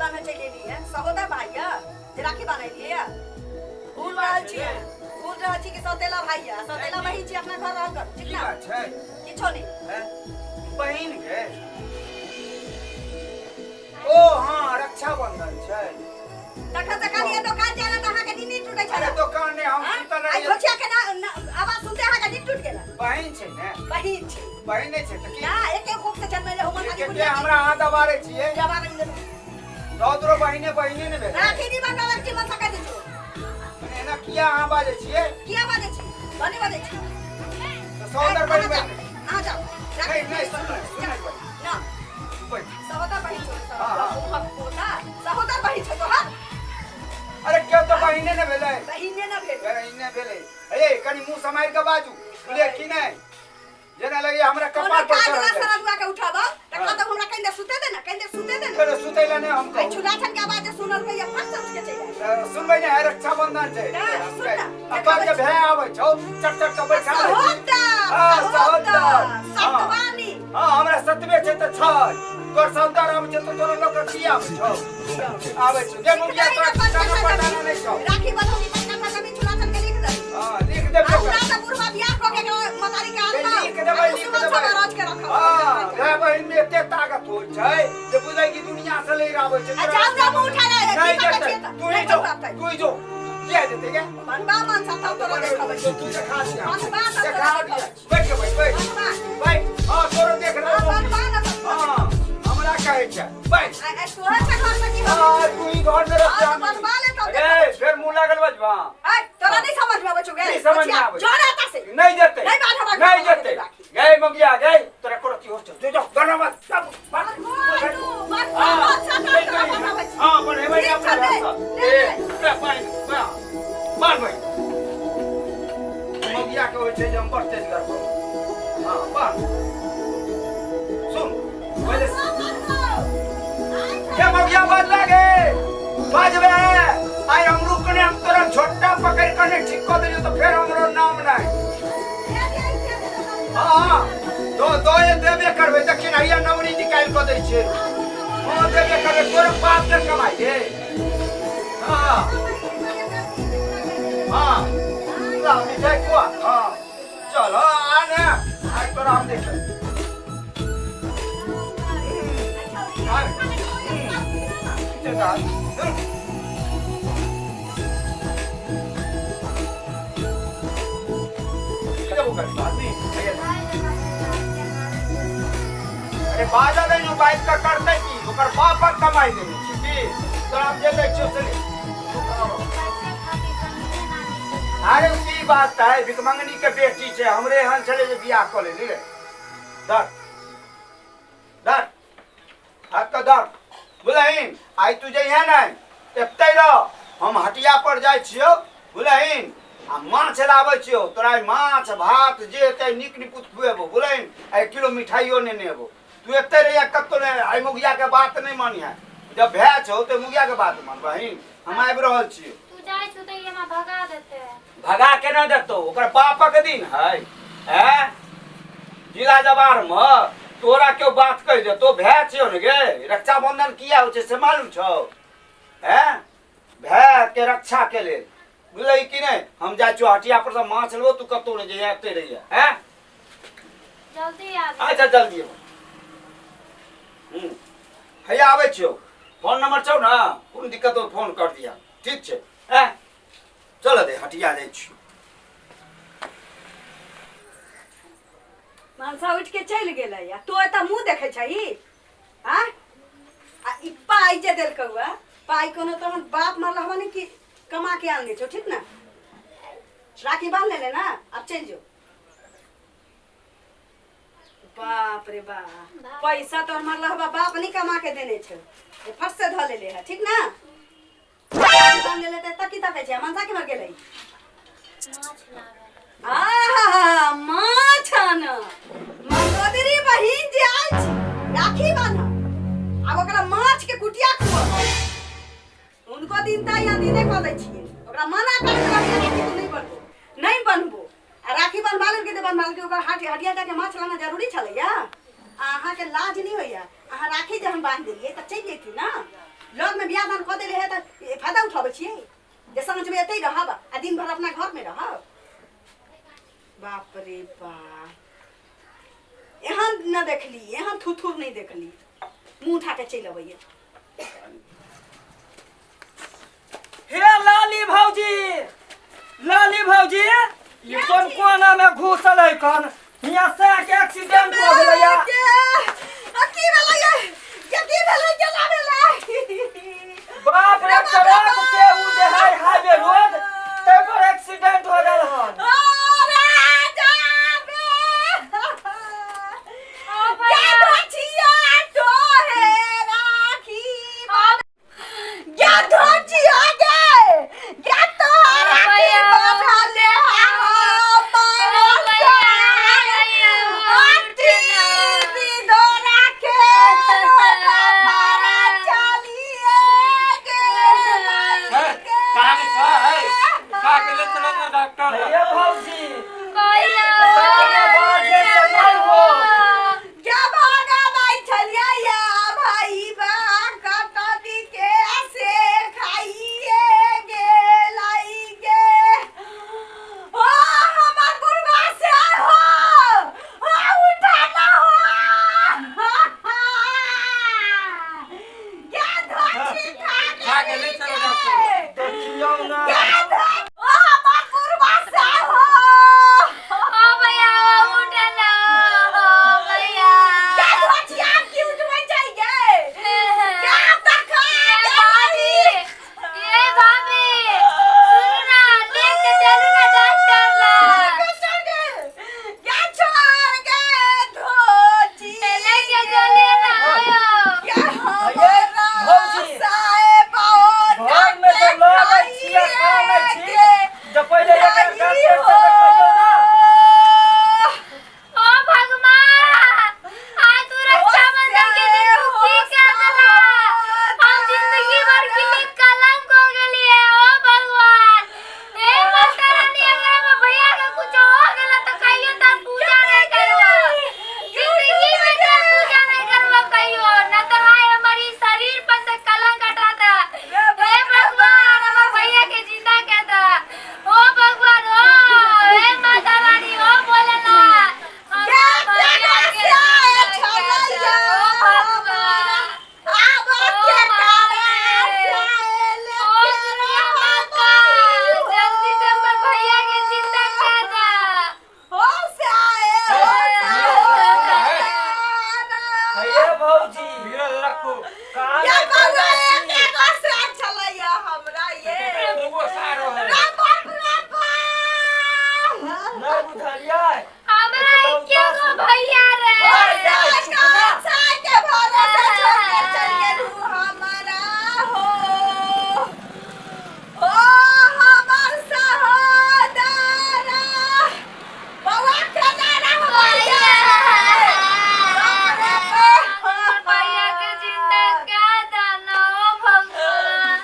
बांध चले ली है सहोदर भैया जे राखी बांधली है भूल रहल छी कि सौतेला भैया सौतेला बहिन छी अपना घर रहल कर ठीक ना बात छै किछो नहीं बहिन के ओ हां रक्षाबंधन छै देखा ये दुकान जाना तो हां के नींद टूटे छै अरे दुकान ने हम सुतल रही छोचिया के ना आवाज सुनते हां के नींद टूट गेला बहिन छै ने बहिन नहीं छै त की ना एक खूब से जन्म ले हमर खाली के हमरा हां दबारे छिए दबारे रौद्रो बहिने ने भेल राखी दी बनल छी मन सका दी मने ना किया हां बाजे छिए किया बाजे छी बने बाजे छी तो सौदर बहिन आ जाओ नहीं सुन ना सहोदर बहिन छो सहोदर बहिन छो तो हां अरे क्यों तो बहिने ने भेले बहिने ने भेले ए कनी मुंह समार के बाजू बोले की नहीं जना लगे हमरा कपार पर चढ़ गया सारा दुआ के उठाबा तका तो हमरा कहीं सुते दे ना फिर सुतैला ने हम आई छुलाछन के आवाज सुनल भैया फट समझ के चल सुनबै ने रक्षाबंधन छै अपन के भै आबै छौ चट चट के बैठा सहोदर सतवानी हां हमरा सतबे छै त छै तोर सौदार आबै छै त तोर लोक किया छौ आबै छै जे मुखिया तो पता नहीं छौ राखी बंधोगी पक्का था कभी छुलाछन के लिख दे हां लिख दे पूरा तो बुढ़वा बियाह को के मतारी के आलता लिख देबै राज के रखो हां भाई बहन में एते ताकत हो छै जे बुझै की दुनिया से ले आबै छै जाओ मुंह उठा ले तू ही जो क्या देते क्या मनबा मन साथा तो देखबै तू देखा दिया मनबा देखा दिया बैठ हां तोरो देख रहा हूं मनबा ना हां हमरा कहै छै बैठ तोहर के घर में की हो तू ही घर में रख मनबा ले तो ए फिर मुंह लागल बजवा तोरा नहीं समझ में आबै छौ गे नहीं समझ में आबै जोड़ा ता से नहीं जेते नहीं जेते गए मगिया गए तोरा कोनो की होस्ट जो जो गाना मत सब हां बने भाई अपना ए पानी मार भाई मगिया के होय छै जे हम बस तेज करबो हां बात सुन पहले क्या मगिया बात लागे बाजबे आई हम रुकने हम तोरा झोटा पकड़ के ठीक कर दियो तो फिर हमरो नाम नहीं हां तो ये देबे करबे देखिन हैया नवरी निकाल के दै छै हां देबे करबे तोर बाप के कमाई दे हां हां ला मिठाई को हां चल आने आज तोरा हम देख हां चल अरे बाजा नहीं बाइक का करते की ओकर बाप कमाई देबे छी की तो हम जे लै छियो से अरे की बात है भिकमंगनी के बेटी छै हमरे हन चले जे बियाह क ले रे दर हाथ का दर बुलाइन आई तू जइहे नहीं एतै रह हम हटिया पर जाय छियो बुलाइन आ माछ लाबै छियो तोरा माछ भात जे एतै निक निकुत खुएबो बुलाइन 1 किलो मिठाइयो ने नेबो तू एते रे कत्तो ने आई मुगिया के बात नहीं मानी है जब भै छौ त मुगिया के बात मान बहिन हम आबि रहल छियै तू जाय छु त एमा भगा देते भगा के न देतो ओकर बापक दिन है हैं जिला जवार में तोरा क्यों बात कह देतो भै छियो ने गे रक्षाबंधन किया हो छै से मालूम छौ हैं भै के रक्षा के लेल बुझलै कि नहीं हम जाय छु हटिया पर से माछ लेबो तू कत्तो ने जे एते रहिए हैं जल्दी आ अच्छा जल्दी हैया आबै छियो फोन नंबर छौ ना कोन दिक्कत हो फोन कर दिया ठीक छै हैं चल दे हटिया जाय छी मानसा उठ के चल गेलै या तो एत मुंह देखै छही हां आ ई पाई जे देल कौआ पाई कोनो तहन बाप मरला हवा नहीं कि कमा के आन ले छो ठीक ना राखी बांध ले ना अब चल जो बाप रे बाप पैसा तो मरला हवा बाप नहीं कमा के देने छो ये फट से ध ले है ठीक ना बांध ले त तकी तकै छै मनसा के मर गेलै माछ लागल माछ आना मंगोदरी बहिन जे आइल छी राखी बांधा अब ओकरा माछ के कुटिया खुआ उनको दिन ता या दिने क दै छी ओकरा मना कर के राखी नहीं बनबो आ राखी बनबाल के दे बनबाल के ओकरा हटिया जाके माछ लाना जरूरी छलै या अहाँ के लाज नहीं होइया अहाँ राखी जे हम बांध देलिए त चल जेती ना लग में बियाह दान कऽ देले है त फायदा उठाबै छियै जे समझ में एतै रहब आ दिन भर अपना घर में रहब। बाप रे बाप, एहन न देखली, एहन थुथुर नहीं देखली, मुंह उठा के चलि अबैया। हे लाली भौजी, लाली भौजी, ये कोन कोना में घुसल है कन? हिया से के एक्सीडेंट हो गेलै या। की भेलै ये की भेलै केना भेलै? बाप रे, ट्रक से उ जे है हाईवे रोड ते पर एक्सीडेंट हो गेल हन। अरे जाबे ओ भैया क्या धोचिया तो है राखी बात क्या धोचिया गे क्या तो राखी बात ले हे भौजी, भैया काने बाजे से नहीं हो। क्या भागा भाई चलिया या भाई बा कटदी के से खाइए गे लाई गे ओ हमर बुढ़वा से हो उठा ना हो क्या धोची खा गेले देखियौ ना, ओ हमर बुढ़वा से हो ओ भैया उठा ना ओ भैया क्या धोची आप क्यों उठवा चाहिए क्या तका भाभी ये भाभी सुनो ना लेके चलो ना डॉक्टर ला क्या छोड़ गए धोची लेके चले ना आयो क्या भौजी, घर में तो लगे छिया खाने छी, जब पहले एकर डॉक्टर से देखियौ ना। ओ भगवान आज तू रक्षाबंधन के दिन तू की कर देला हम जिंदगी भर के लिए कलंक हो गेलिए ओ भगवान हे माता रानी अगर में भैया के कुछ हो गेला तो कहियो त पूजा नहीं करबो जिंदगी में तो पूजा नहीं करबो कहियो न तो हाय हमारी शरीर पर से कलंक हटाता हे भगवान हमारे भैया के जिंदा कहता ओ भगवान ओ हे माता रानी ओ भोलेनाथ हे भौजी, काने नहीं बुझलियै। भैया रे भैया के जिंदा क्या दाना ओ भगवान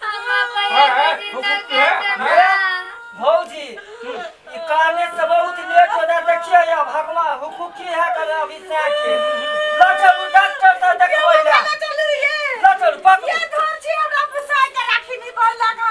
हमारे भैया के जिंदा क्या दाना भौजी, ई काने से बहुत लेट हो जाए, देखिए या भगवान हुकुकी है कर अभिषेक के ल चलू डॉक्टर से देखबै ला। ल चलू पक ये धोची हमरा पुसाई के राखी नहीं बोल लगा